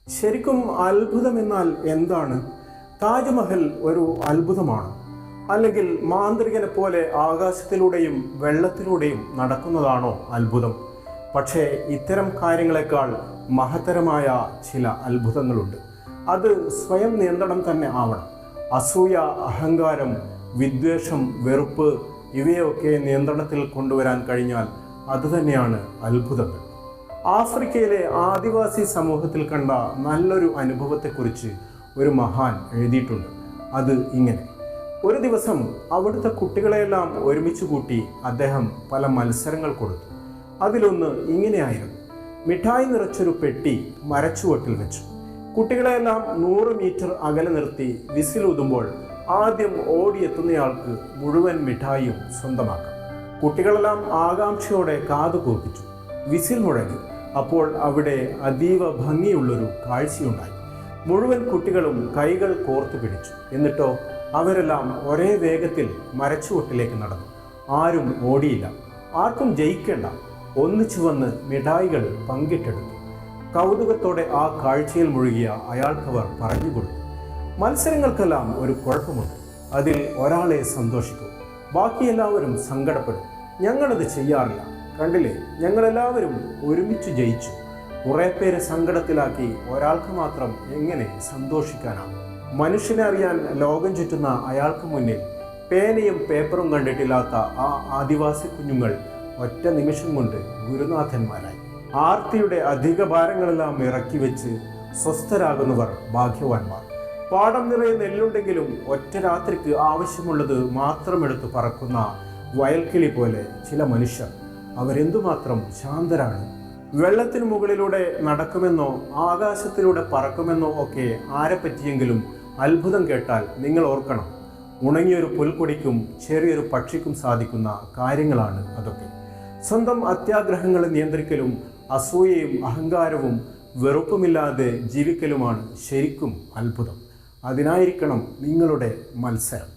ശരിക്കും അത്ഭുതം എന്നാൽ എന്താണ്? താജ്മഹൽ ഒരു അത്ഭുതമാണ്, അല്ലെങ്കിൽ മാന്ത്രികനെ പോലെ ആകാശത്തിലൂടെയും വെള്ളത്തിലൂടെയും നടക്കുന്നതാണോ അത്ഭുതം? പക്ഷേ ഇത്തരം കാര്യങ്ങളെക്കാൾ മഹത്തരമായ ചില അത്ഭുതങ്ങളുണ്ട്. അത് സ്വയം നിയന്ത്രണം തന്നെ ആവണം. അസൂയ, അഹങ്കാരം, വിദ്വേഷം, വെറുപ്പ് ഇവയൊക്കെ നിയന്ത്രണത്തിൽ കൊണ്ടുവരാൻ കഴിഞ്ഞാൽ അതുതന്നെയാണ് അത്ഭുതങ്ങൾ. ആഫ്രിക്കയിലെ ആദിവാസി സമൂഹത്തിൽ കണ്ട നല്ലൊരു അനുഭവത്തെക്കുറിച്ച് ഒരു മഹാൻ എഴുതിയിട്ടുണ്ട്. അത് ഇങ്ങനെ: ഒരു ദിവസം അവിടുത്തെ കുട്ടികളെയെല്ലാം ഒരുമിച്ച് കൂട്ടി അദ്ദേഹം പല മത്സരങ്ങൾ കൊടുത്തു. അതിലൊന്ന് ഇങ്ങനെയായിരുന്നു: മിഠായി നിറച്ചൊരു പെട്ടി മരച്ചുവട്ടിൽ വെച്ചു. കുട്ടികളെയെല്ലാം 100 മീറ്റർ അകലെ നിർത്തി വിസിലൂതുമ്പോൾ ആദ്യം ഓടിയെത്തുന്നയാൾക്ക് മുഴുവൻ മിഠായിയും സ്വന്തമാക്കാം. കുട്ടികളെല്ലാം ആകാംക്ഷയോടെ കാതു കൂർപ്പിച്ചു. വിസിൽ മുഴങ്ങി. അപ്പോൾ അവിടെ അതീവ ഭംഗിയുള്ളൊരു കാഴ്ചയുണ്ടായി. മുഴുവൻ കുട്ടികളും കൈകൾ കോർത്തു പിടിച്ചു. എന്നിട്ടോ അവരെല്ലാം ഒരേ വേഗത്തിൽ മരച്ചുവട്ടിലേക്ക് നടന്നു. ആരും ഓടിയില്ല. ആർക്കും ജയിക്കേണ്ട. ഒന്നിച്ചു വന്ന് മിഠായികൾ പങ്കിട്ടെടുത്തു. കൗതുകത്തോടെ ആ കാഴ്ചയിൽ മുഴുകിയ അയാൾക്കവർ പറഞ്ഞു കൊടുത്തു: മത്സരങ്ങൾക്കെല്ലാം ഒരു കുഴപ്പമുണ്ട്. അതിൽ ഒരാളെ സന്തോഷിക്കും, ബാക്കി എല്ലാവരും സങ്കടപ്പെടും. ഞങ്ങളത് ചെയ്യാറില്ല. കണ്ടില്ലേ, ഞങ്ങളെല്ലാവരും ഒരുമിച്ച് ജയിച്ചു. കുറേ പേര് സങ്കടത്തിലാക്കി ഒരാൾക്ക് മാത്രം എങ്ങനെ സന്തോഷിക്കാനാണ്? മനുഷ്യനെ അറിയാൻ ലോകം ചുറ്റുന്ന അയാൾക്ക് മുന്നിൽ പേനയും പേപ്പറും കണ്ടിട്ടില്ലാത്ത ആ ആദിവാസി കുഞ്ഞുങ്ങൾ ഒറ്റ നിമിഷം കൊണ്ട് ഗുരുനാഥന്മാരായി. ആർത്തിയുടെ അധിക ഭാരങ്ങളെല്ലാം ഇറക്കി വെച്ച് സ്വസ്ഥരാകുന്നവർ ഭാഗ്യവാന്മാർ. പാടം നിറയെ നെല്ലുണ്ടെങ്കിലും ഒറ്റ രാത്രിക്ക് ആവശ്യമുള്ളത് മാത്രം എടുത്ത് പറക്കുന്ന വയൽക്കിളി പോലെ ചില മനുഷ്യർ. അവരെന്തുമാത്രം ശാന്തരാണ്! വെള്ളത്തിനു മുകളിലൂടെ നടക്കുമെന്നോ ആകാശത്തിലൂടെ പറക്കുമെന്നോ ഒക്കെ ആരെപ്പറ്റിയെങ്കിലും അത്ഭുതം കേട്ടാൽ നിങ്ങൾ ഓർക്കണം, ഉണങ്ങിയൊരു പുൽക്കൊടിക്കും ചെറിയൊരു പക്ഷിക്കും സാധിക്കുന്ന കാര്യങ്ങളാണ് അതൊക്കെ. സ്വന്തം അത്യാഗ്രഹങ്ങളെ നിയന്ത്രിക്കലും അസൂയയും അഹങ്കാരവും വെറുപ്പുമില്ലാതെ ജീവിക്കലുമാണ് ശരിക്കും അത്ഭുതം. അതിനായിരിക്കണം നിങ്ങളുടെ മത്സരം.